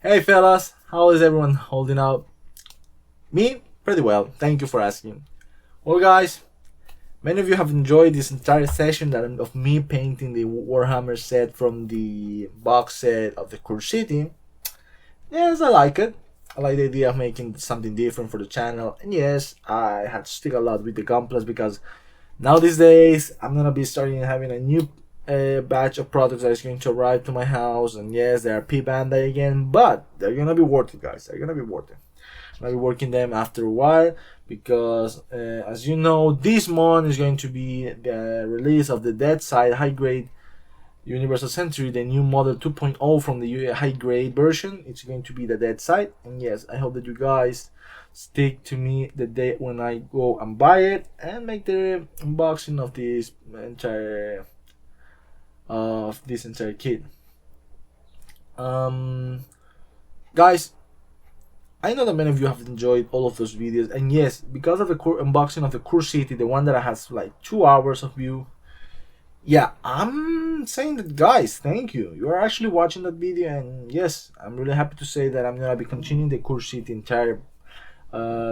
Hey fellas, how is everyone holding up? Me? Pretty well, thank you for asking. Well guys, many of you have enjoyed this entire session of me painting the Warhammer set from the box set of the Core City. Yes, I like it. I like the idea of making something different for the channel. And yes, I had to stick a lot with the Gunplas because now these days I'm gonna be starting having a new batch of products that is going to arrive to my house. And yes, they are P-Bandai again, but they're gonna be worth it, guys. They're gonna be worth it. I'll be working them after a while because, as you know, this month is going to be the release of the Dead Side high grade Universal Century, the new model 2.0 from the high grade version. It's going to be the Dead Side, and yes, I hope that you guys stick to me the day when I go and buy it and make the unboxing of this entire kit. Um, Guys, I know that many of you have enjoyed all of those videos, and yes, because of the unboxing of the Core City, the one that has like 2 hours of view. Yeah, I'm saying that, guys, thank you. You are actually watching that video, and yes, I'm really happy to say that I'm gonna be continuing the Core City entire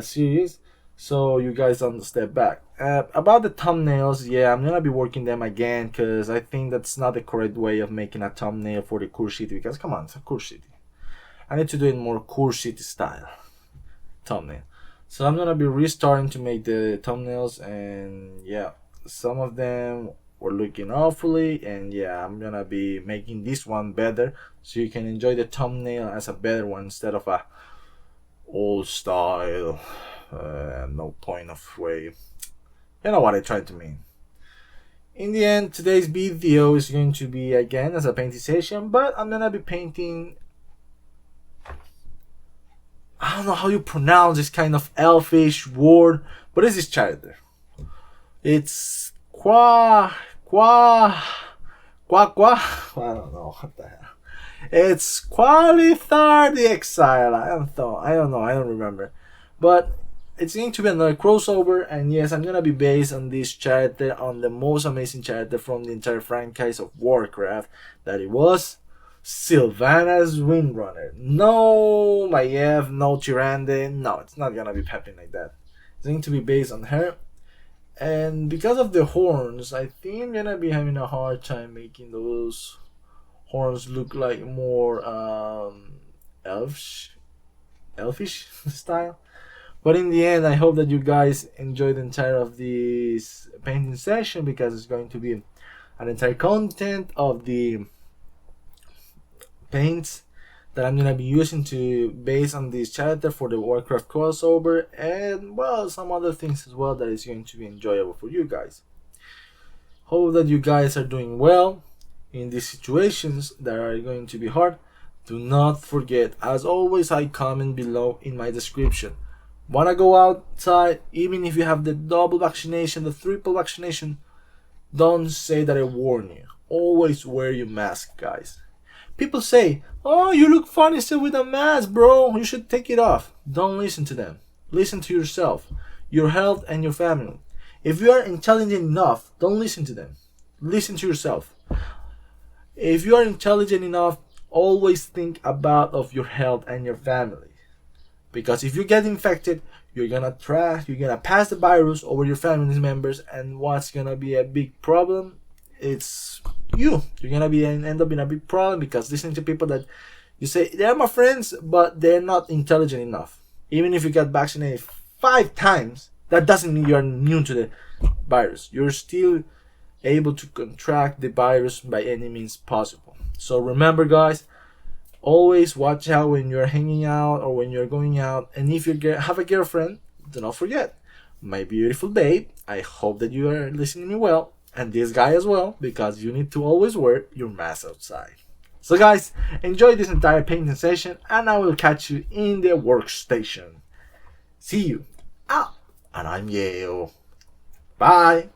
series, so you guys don't step back. About the thumbnails, yeah, I'm gonna be working them again because I think that's not the correct way of making a thumbnail for the Core City. Because come on, it's a Core City. I need to do it more Core City style thumbnail. So I'm gonna be restarting to make the thumbnails, and yeah, some of them were looking awfully, and yeah, I'm gonna be making this one better so you can enjoy the thumbnail as a better one instead of a old style, no point of way. You know what I tried to mean. In the end, today's video is going to be again as a painting session, but I'm gonna be painting. I don't know how you pronounce this kind of elfish word, but it's this character. It's Qua. I don't know what the hell. It's Qulathis the Exile. I don't know. I don't remember. But it's going to be another crossover, and yes, I'm gonna be based on this character, on the most amazing character from the entire franchise of Warcraft, that it was Sylvanas Windrunner. No Maiev, no Tyrande. No, it's not gonna be happening like that. It's going to be based on her. And because of the horns, I think I'm gonna be having a hard time making those horns look like more elfish style. But in the end, I hope that you guys enjoyed the entire of this painting session because it's going to be an entire content of the paints that I'm gonna be using to base on this character for the Warcraft crossover, and well, some other things as well that is going to be enjoyable for you guys. Hope that you guys are doing well in these situations that are going to be hard. Do not forget, as always, I comment below in my description. Wanna go outside, even if you have the double vaccination, the triple vaccination, don't say that I warn you. Always wear your mask, guys. People say, "Oh, you look funny still with a mask, bro. You should take it off." Don't listen to them. Listen to yourself, your health, and your family. If you are intelligent enough, don't listen to them. Listen to yourself. If you are intelligent enough, always think about of your health and your family. Because if you get infected, you're gonna pass the virus over your family members, and what's gonna be a big problem? It's you. You're gonna be end up in a big problem because listening to people that you say they're my friends, but they're not intelligent enough. Even if you got vaccinated 5 times, that doesn't mean you're immune to the virus. You're still able to contract the virus by any means possible. So remember, guys, always watch out when you're hanging out or when you're going out. And if you have a girlfriend, do not forget, my beautiful babe, I hope that you are listening to me well, and this guy as well, because you need to always wear your mask outside. So guys, enjoy this entire painting session, and I will catch you in the workstation. See you. Ah, and I'm Yale. Bye.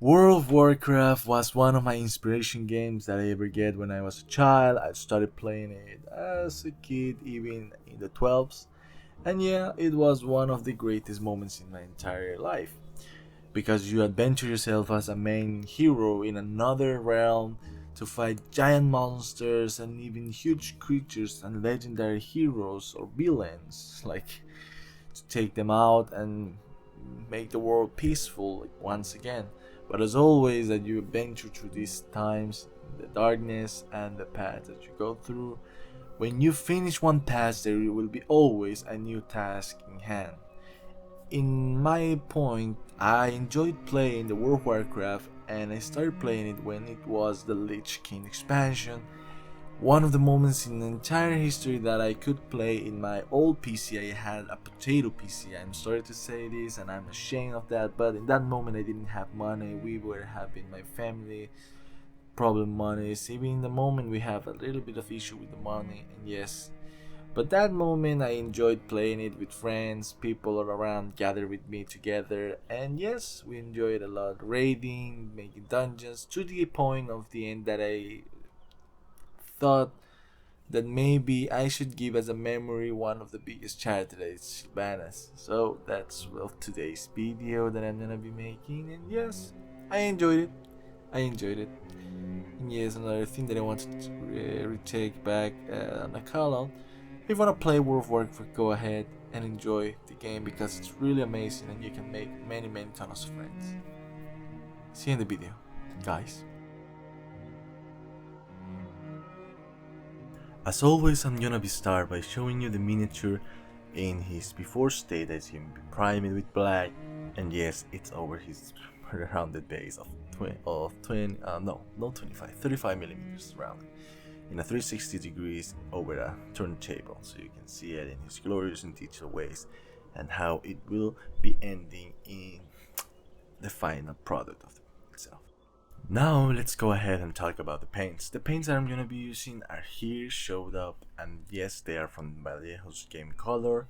World of Warcraft was one of my inspiration games that I ever get when I was a child. I started playing it as a kid, even in the 12s. And yeah, it was one of the greatest moments in my entire life, because you adventure yourself as a main hero in another realm to fight giant monsters and even huge creatures and legendary heroes or villains, like to take them out and make the world peaceful once again. But as always, that you venture through these times, the darkness and the path that you go through, when you finish one task, there will be always a new task in hand. In my point, I enjoyed playing the World of Warcraft, and I started playing it when it was the Lich King expansion. One of the moments in the entire history that I could play in my old PC. I had a potato PC. I'm sorry to say this, and I'm ashamed of that, but in that moment I didn't have money. We were having my family problem monies. Even in the moment we have a little bit of issue with the money, and yes, but that moment I enjoyed playing it with friends, people all around gathered with me together, and yes, we enjoyed a lot raiding, making dungeons, to the point of the end that I thought that maybe I should give as a memory one of the biggest charities, Sylvanas. So that's well today's video that I'm gonna be making, and yes, I enjoyed it. I enjoyed it. And yes, another thing that I wanted to retake back on the call out. If you want to play World of Warcraft, go ahead and enjoy the game because it's really amazing and you can make many tons of friends. See you in the video, guys. As always, I'm gonna be start by showing you the miniature in his before state as him primed with black, and yes, it's over his rounded base of 35 millimeters round in a 360 degrees over a turntable, so you can see it in his glorious and detailed ways and how it will be ending in the final product of itself. Now let's go ahead and talk about the paints. The paints that I'm gonna be using are here showed up, and yes, they are from Vallejo's Game Color.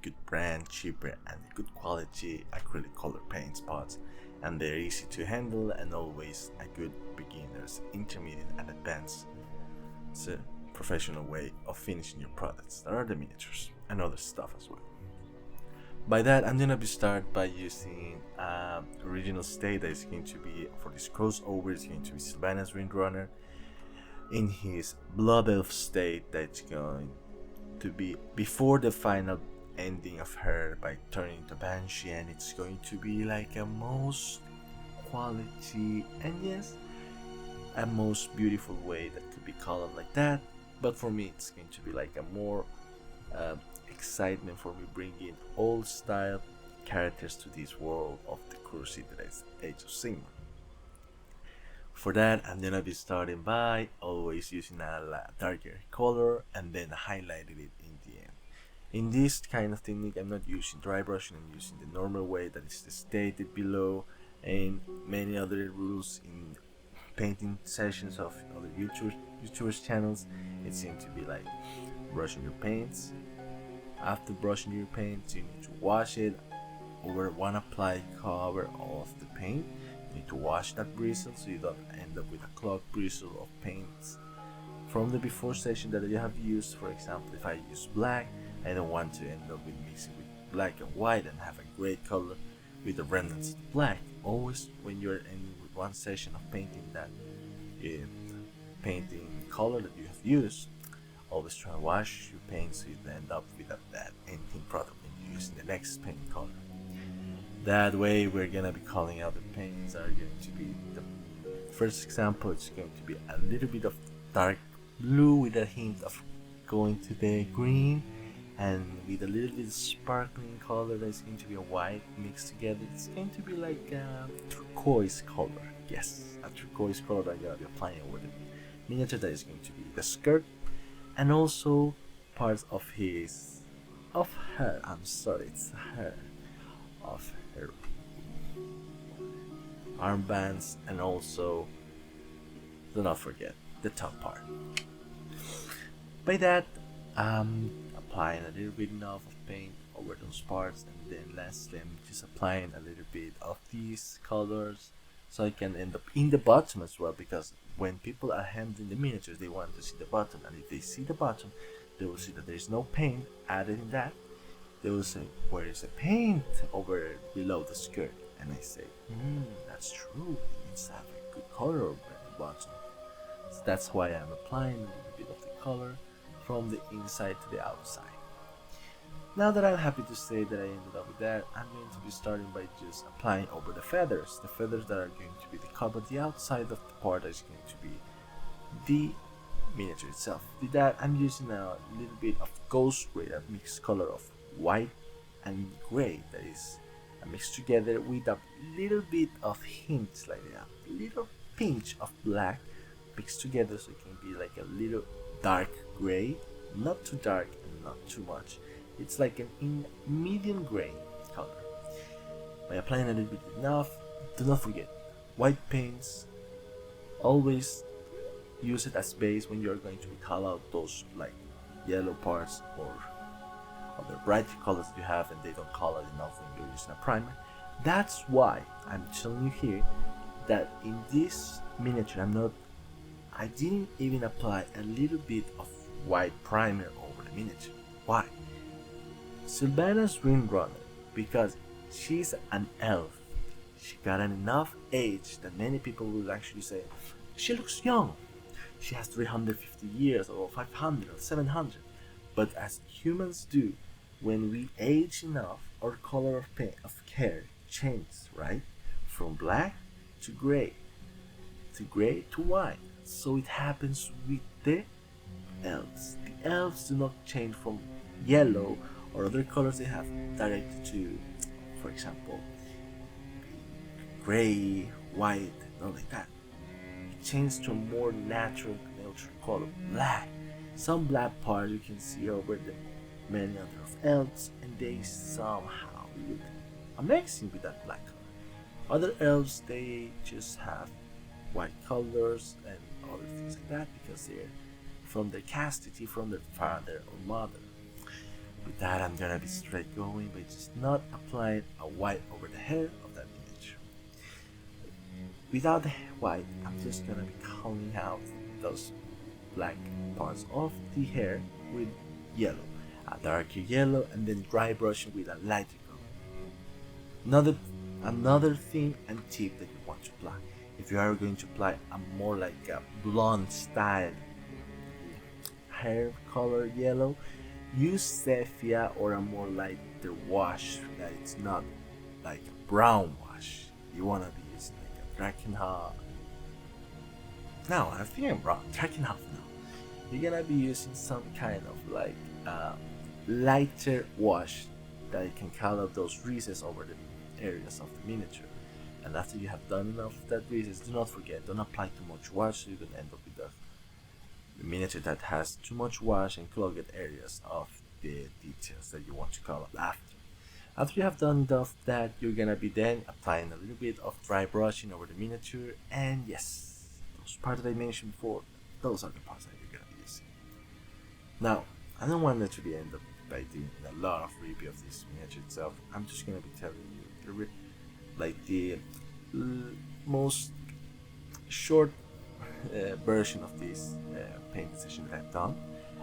Good brand, cheaper and good quality acrylic color paint spots, and they're easy to handle and always a good beginners, intermediate and advanced. It's a professional way of finishing your products. There are the miniatures and other stuff as well. By that, I'm gonna be start by using original state that is going to be for this crossover. It's going to be Sylvanas Windrunner in his Blood Elf state. That's going to be before the final ending of her by turning into Banshee, and it's going to be like a most quality and yes, a most beautiful way that could be colored like that. But for me, it's going to be like a more excitement for me bringing old style characters to this world of the Qulathis that is Age of Sigmar. For that, I'm gonna be starting by always using a darker color and then highlighting it in the end. In this kind of technique, I'm not using dry brushing, I'm using the normal way that is stated below, and many other rules in painting sessions of other YouTubers channels. It seems to be like brushing your paints. After brushing your paints, you need to wash it over one applied cover of the paint. You need to wash that bristle so you don't end up with a clogged bristle of paints from the before session that you have used. For example, if I use black, I don't want to end up with mixing with black and white and have a gray color with the remnants of black. Always when you're ending with one session of painting that painting color that you have used, always try to wash your paint so you end up with that ending product when you use the next paint color. That way we're gonna be calling out the paints are going to be the first example. It's going to be a little bit of dark blue with a hint of going to the green, and with a little bit of sparkling color that's going to be a white mixed together. It's going to be like a turquoise color. Yes, a turquoise color that I'm gonna be applying over the miniature. That is going to be the skirt and also parts of her. I'm sorry, it's her. Of her armbands, and also do not forget the top part. By that, applying a little bit enough of paint over those parts, and then lastly I'm just applying a little bit of these colors so I can end up in the bottom as well, because when people are handling the miniatures they want to see the bottom, and if they see the bottom they will see that there is no paint added in that, They will say, where is the paint over below the skirt? And I say, that's true. It needs to have a good color over the bottom. So that's why I'm applying a little bit of the color from the inside to the outside. Now that I'm happy to say that I ended up with that, I'm going to be starting by just applying over the feathers. The feathers that are going to be the color, but the outside of the part is going to be the miniature itself. With that, I'm using a little bit of ghost gray, a mixed color of white and gray that is mixed together with a little bit of hints, like a little pinch of black mixed together, so it can be like a little dark gray, not too dark and not too much. It's like an in medium gray color. By applying a little bit enough, do not forget, white paints, always use it as base when you're going to call out those like yellow parts or other bright colors that you have and they don't call it enough when you're using a primer. That's why I'm telling you here that in this miniature I didn't even apply a little bit of white primer over the miniature. Why? Sylvanas Windrunner, because she's an elf. She got an enough age that many people will actually say, she looks young. She has 350 years or 500 or 700. But as humans do, when we age enough, our color of paint, of hair changes, right? From black to gray to white. So it happens with the elves. The elves do not change from yellow or other colors they have directly to, for example, gray, white, not like that. It changes to a more natural, neutral color, black. Some black parts you can see over the many other of elves, and they somehow look amazing with that black color. Other elves, they just have white colors and other things like that because they're from their castity, from their father or mother. With that, I'm gonna be straight going by just not applying a white over the hair of that image. Without the white, I'm just gonna be calling out those black parts of the hair with yellow, a darker yellow, and then dry brushing with a lighter color. Another thing and tip that you want to apply, if you are going to apply a more like a blonde style hair color yellow, use sepia or a more lighter wash that it's not like a brown wash. You wanna be using like a Drakenhof. No, I think I'm wrong. Drakenhof no. You're gonna be using some kind of like lighter wash that you can color those creases over the areas of the miniature. And after you have done enough of that creases, do not forget, don't apply too much wash so you can end up with the miniature that has too much wash and clogged areas of the details that you want to color after. After you have done enough of that, you're gonna be then applying a little bit of dry brushing over the miniature, and yes, those parts that I mentioned before, those are the parts that you're gonna be using. Now, I don't want it to be end up by doing a lot of review of this miniature itself. I'm just gonna be telling you like the most short version of this painting session that I've done,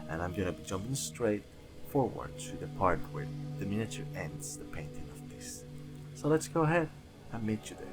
and I'm gonna be jumping straight forward to the part where the miniature ends the painting of this. So let's go ahead and meet you there.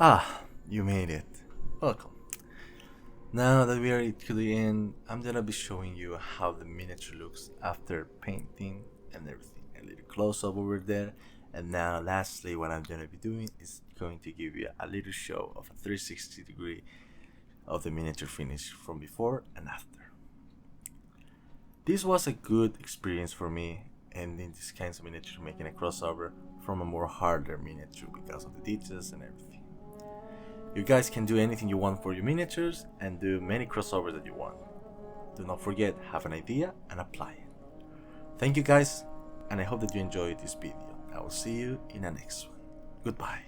Ah, you made it. Welcome. Now that we are to the end, I'm gonna be showing you how the miniature looks after painting and everything. A little close up over there. And now lastly, what I'm gonna be doing is going to give you a little show of a 360 degree of the miniature finish from before and after. This was a good experience for me, and in this kinds of miniature making a crossover from a more harder miniature because of the details and everything. You guys can do anything you want for your miniatures and do many crossovers that you want. Do not forget, have an idea and apply it. Thank you guys, and I hope that you enjoyed this video. I will see you in the next one. Goodbye.